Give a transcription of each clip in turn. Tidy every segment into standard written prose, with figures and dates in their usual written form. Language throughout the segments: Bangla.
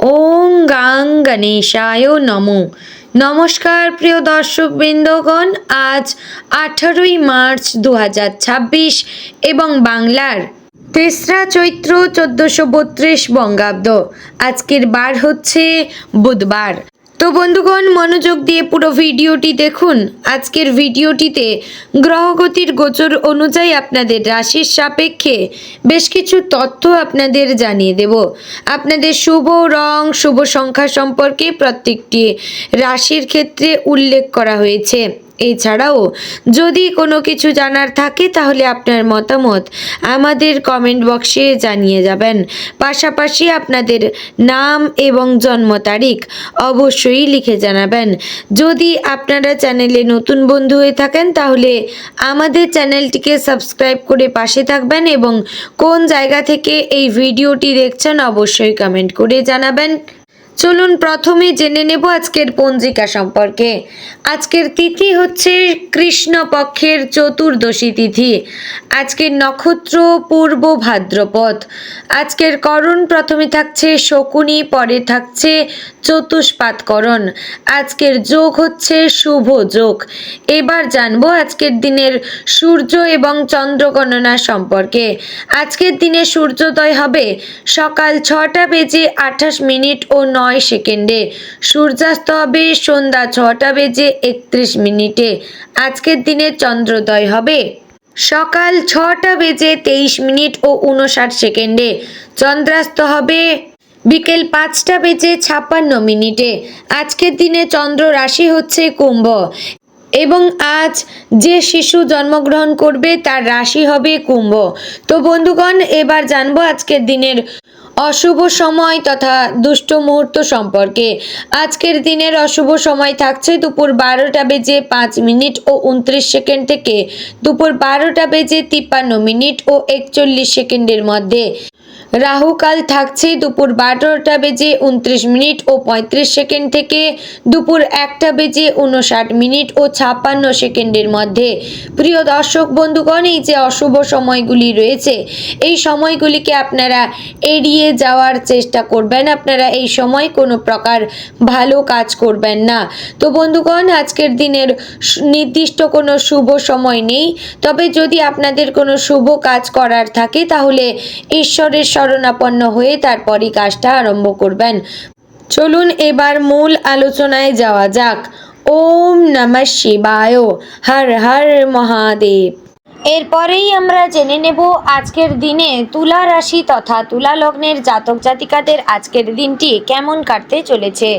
ওং গাং গণেশায় নমো। নমস্কার প্রিয় দর্শকবৃন্দগণ, আজ 18ই মার্চ 2026 এবং বাংলার 3রা চৈত্র 1432 বঙ্গাব্দ। আজকের বার হচ্ছে বুধবার। তো বন্ধুগণ, মনোযোগ দিয়ে পুরো ভিডিওটি দেখুন। আজকের ভিডিওটিতে গ্রহগতির গোচর অনুযায়ী আপনাদের রাশির সাপেক্ষে বেশ কিছু তথ্য আপনাদের জানিয়ে দেব। আপনাদের শুভ রং, শুভ সংখ্যা সম্পর্কে প্রত্যেকটি রাশির ক্ষেত্রে উল্লেখ করা হয়েছে। এছাড়াও যদি কোনো কিছু জানার থাকে তাহলে আপনার মতামত আমাদের কমেন্ট বক্সে জানিয়ে যাবেন। পাশাপাশি আপনাদের নাম এবং জন্ম তারিখ অবশ্যই লিখে জানাবেন। যদি আপনারা চ্যানেলে নতুন বন্ধু হয়ে থাকেন তাহলে আমাদের চ্যানেলটিকে সাবস্ক্রাইব করে পাশে থাকবেন এবং কোন জায়গা থেকে এই ভিডিওটি দেখছেন অবশ্যই কমেন্ট করে জানাবেন। চলুন প্রথমে জেনে নেব আজকের পঞ্জিকা সম্পর্কে। আজকের তিথি হচ্ছে কৃষ্ণপক্ষের চতুর্দশী তিথি। আজকের নক্ষত্র পূর্ব ভাদ্রপদ। আজকের করণ প্রথমে থাকছে শকুনি, পরে থাকছে চতুষ্পাৎকরণ। আজকের যোগ হচ্ছে শুভ যোগ। এবার জানবো আজকের দিনের সূর্য এবং চন্দ্র গণনা সম্পর্কে। আজকের দিনে সূর্যোদয় হবে সকাল 6টা বেজে 28 মিনিট ও 9 সেকেন্ডে। সূর্যাস্ত হবে সন্ধ্যা 6টা বেজে 31 মিনিটে। আজকের দিনে চন্দ্রোদয় হবে সকাল 6টা বেজে 23 মিনিট ও 59 সেকেন্ডে। চন্দ্রাস্ত হবে বিকেল 5টা বেজে 56 মিনিটে। আজকের দিনে চন্দ্র রাশি হচ্ছে কুম্ভ এবং আজ যে শিশু জন্মগ্রহণ করবে তার রাশি হবে কুম্ভ। তো বন্ধুগণ, এবার জানবো আজকের দিনের অশুভ সময় তথা দুষ্ট মুহূর্ত সম্পর্কে। আজকের দিনের অশুভ সময় থাকছে দুপুর 12টা বেজে 5 মিনিট ও 29 সেকেন্ড থেকে দুপুর 12টা বেজে 53 মিনিট ও 41 সেকেন্ডের মধ্যে। রাহুকাল থাকছে দুপুর 12টা বেজে 29 মিনিট ও 35 সেকেন্ড থেকে দুপুর 1টা বেজে 59 মিনিট ও 56 সেকেন্ডের মধ্যে। প্রিয় দর্শক বন্ধুগণ, এই যে অশুভ সময়গুলি রয়েছে এই সময়গুলিকে আপনারা এড়িয়ে যাওয়ার চেষ্টা করবেন। আপনারা এই সময় কোনো প্রকার ভালো কাজ করবেন না। তো বন্ধুগণ, আজকের দিনের নির্দিষ্ট কোনো শুভ সময় নেই, তবে যদি আপনাদের কোনো শুভ কাজ করার থাকে তাহলে ঈশ্বরের শরণাপন্ন হয়ে তারপরই কাজটা আরম্ভ করবেন। চলুন এবার মূল আলোচনায় যাওয়া যাক। ওম নমঃ শিবায়, হর হর মহাদেব। এরপরেই আমরা জেনে নেব আজকের দিনে তুলা রাশি তথা তুলা লগ্নের জাতক জাতিকাদের আজকের দিনটি কেমন কাটতে চলেছে।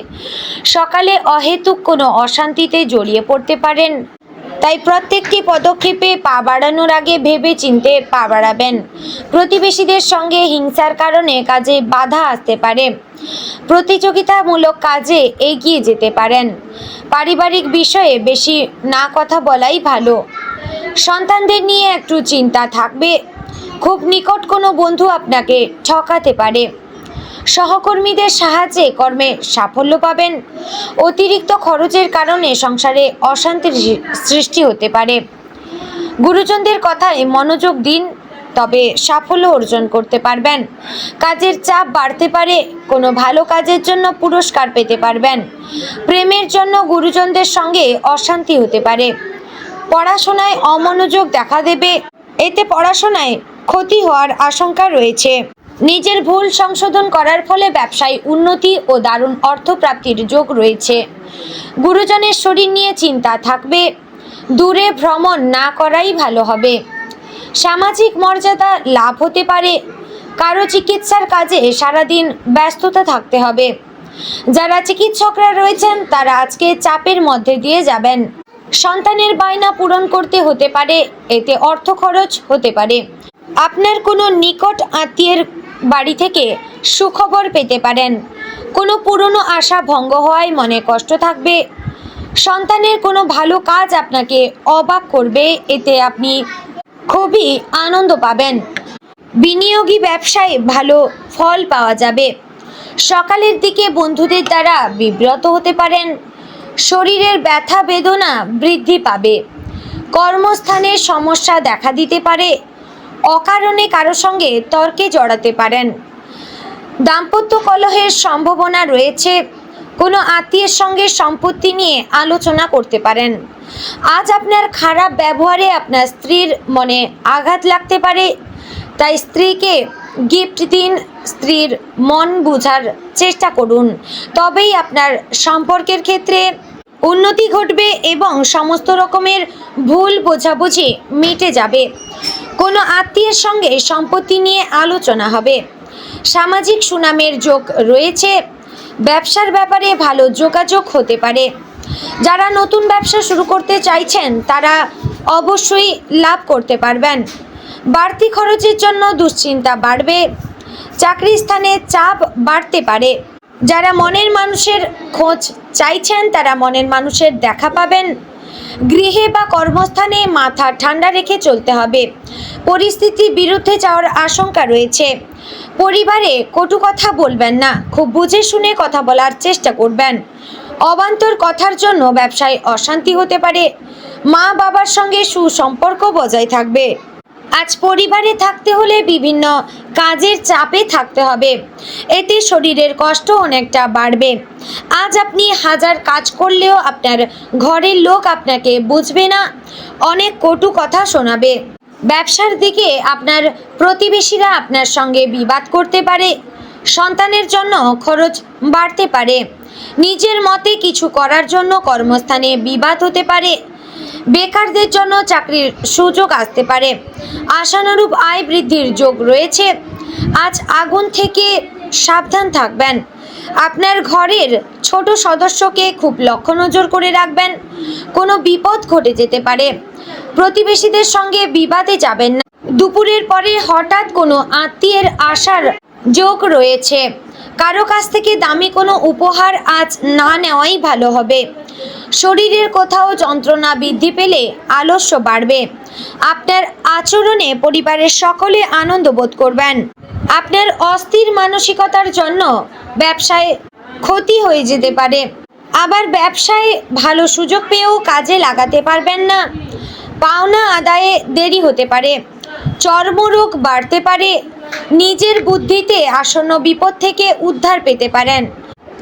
সকালে অহেতুক কোনো অশান্তিতে জড়িয়ে পড়তে পারেন, তাই প্রত্যেকটি পদক্ষেপে পা বাড়ানোর আগে ভেবে চিন্তে পা বাড়াবেন। প্রতিবেশীদের সঙ্গে হিংসার কারণে কাজে বাধা আসতে পারে। প্রতিযোগিতামূলক কাজে এগিয়ে যেতে পারেন। পারিবারিক বিষয়ে বেশি না কথা বলাই ভালো। সন্তানদের নিয়ে একটু চিন্তা থাকবে। খুব নিকট কোনো বন্ধু আপনাকে ঠকাতে পারে। সহকর্মীদের সাহায্যে কর্মে সাফল্য পাবেন। অতিরিক্ত খরচের কারণে সংসারে অশান্তির সৃষ্টি হতে পারে। গুরুজনদের কথায় মনোযোগ দিন, তবে সাফল্য অর্জন করতে পারবেন। কাজের চাপ বাড়তে পারে। কোনো ভালো কাজের জন্য পুরস্কার পেতে পারবেন। প্রেমের জন্য গুরুজনদের সঙ্গে অশান্তি হতে পারে। পড়াশোনায় অমনোযোগ দেখা দেবে, এতে পড়াশোনায় ক্ষতি হওয়ার আশঙ্কা রয়েছে। নিজের ভুল সংশোধন করার ফলে ব্যবসায় উন্নতি ও দারুণ অর্থপ্রাপ্তির যোগ রয়েছে। গুরুজনের শরীর নিয়ে চিন্তা থাকবে। দূরে ভ্রমণ না করাই ভালো হবে। সামাজিক মর্যাদা লাভ হতে পারে। কারো চিকিৎসার কাজে সারাদিন ব্যস্ততা থাকতে হবে। যারা চিকিৎসকরা রয়েছেন তারা আজকে চাপের মধ্যে দিয়ে যাবেন। সন্তানের বায়না পূরণ করতে হতে পারে, এতে অর্থ খরচ হতে পারে। আপনার কোনো নিকট আত্মীয়ের বাড়ি থেকে সুখবর পেতে পারেন। কোনো পুরনো আশা ভঙ্গ হওয়ায় মনে কষ্ট থাকবে। সন্তানের কোনো ভালো কাজ আপনাকে অবাক করবে, এতে আপনি খুবই আনন্দ পাবেন। বিনিয়োগী ব্যবসায় ভালো ফল পাওয়া যাবে। সকালের দিকে বন্ধুদের দ্বারা বিব্রত হতে পারেন। শরীরের ব্যথা বেদনা বৃদ্ধি পাবে। কর্মস্থানে সমস্যা দেখা দিতে পারে। অকারণে কারো সঙ্গে তর্কে জড়াতে পারেন। দাম্পত্য কলহের সম্ভাবনা রয়েছে। কোনো আত্মীয়ের সঙ্গে সম্পত্তি নিয়ে আলোচনা করতে পারেন। আজ আপনার খারাপ ব্যবহারে আপনার স্ত্রীর মনে আঘাত লাগতে পারে, তাই স্ত্রীকে গিফট দিন, স্ত্রীর মন বোঝার চেষ্টা করুন, তবেই আপনার সম্পর্কের ক্ষেত্রে উন্নতি ঘটবে এবং সমস্ত রকমের ভুল বোঝাবুঝি মিটে যাবে। কোনো আত্মীয়ের সঙ্গে সম্পত্তি নিয়ে আলোচনা হবে। সামাজিক সুনামের যোগ রয়েছে। ব্যবসার ব্যাপারে ভালো যোগাযোগ হতে পারে। যারা নতুন ব্যবসা শুরু করতে চাইছেন তারা অবশ্যই লাভ করতে পারবেন। বাড়তি খরচের জন্য দুশ্চিন্তা বাড়বে। চাকরি স্থানে চাপ বাড়তে পারে। যারা মনের মানুষের খোঁজ চাইছেন তারা মনের মানুষের দেখা পাবেন। গৃহে বা কর্মস্থানে মাথা ঠান্ডা রেখে চলতে হবে। পরিস্থিতি বিরুদ্ধে যাওয়ার আশঙ্কা রয়েছে। পরিবারে কটু কথা বলবেন না, খুব বুঝে শুনে কথা বলার চেষ্টা করবেন। অবান্তর কথার জন্য ব্যবসায় অশান্তি হতে পারে। মা বাবার সঙ্গে সুসম্পর্ক বজায় থাকবে। আজ পরিবারে থাকতে হলে বিভিন্ন কাজের চাপে থাকতে হবে, এতে শরীরের কষ্ট অনেকটা বাড়বে। আজ আপনি হাজার কাজ করলেও আপনার ঘরের লোক আপনাকে বুঝবে না, অনেক কটু কথা শোনাবে। ব্যবসার দিকে আপনার প্রতিবেশীরা আপনার সঙ্গে বিবাদ করতে পারে। সন্তানের জন্য খরচ বাড়তে পারে। নিজের মতে কিছু করার জন্য কর্মস্থানে বিবাদ হতে পারে। বেকারদের জন্য চাকরির সুযোগ আসতে পারে। আশানুরূপ আয় বৃদ্ধির যোগ রয়েছে। আজ আগুন থেকে সাবধান থাকবেন। আপনার ঘরের ছোট সদস্যকে খুব লক্ষ্য নজর করে রাখবেন। কোনো বিপদ ঘটে যেতে পারে। প্রতিবেশীদের সঙ্গে বিবাদে যাবেন না। দুপুরের পরে হঠাৎ কোনো আত্মীয়ের আসার যোগ রয়েছে। কারো কাছ থেকে দামি কোনো উপহার আজ না নেওয়াই ভালো হবে। শরীরের কোথাও যন্ত্রণা বৃদ্ধি পেলে আলস্য বাড়বে। আপনার আচরণে পরিবারের সকলে আনন্দ বোধ করবেন। আপনার অস্থির মানসিকতার জন্য ব্যবসায় ক্ষতি হয়ে যেতে পারে। আবার ব্যবসায় ভালো সুযোগ পেয়েও কাজে লাগাতে পারবেন না। পাওনা আদায়ে দেরি হতে পারে। চর্মরোগ বাড়তে পারে। নিজের বুদ্ধিতে আসন্ন বিপদ থেকে উদ্ধার পেতে পারেন।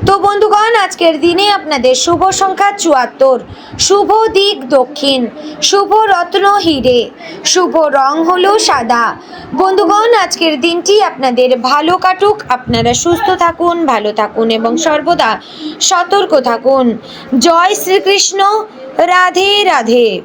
তো বন্ধুগণ, আজকের দিনে আপনাদের শুভ সংখ্যা ৭৪, শুভ দিক দক্ষিণ, শুভ রত্ন হিরে, শুভ রং হলো সাদা। বন্ধুগণ, আজকের দিনটি আপনাদের ভালো কাটুক। আপনারা সুস্থ থাকুন, ভালো থাকুন এবং সর্বদা সতর্ক থাকুন। জয় শ্রীকৃষ্ণ। রাধে রাধে।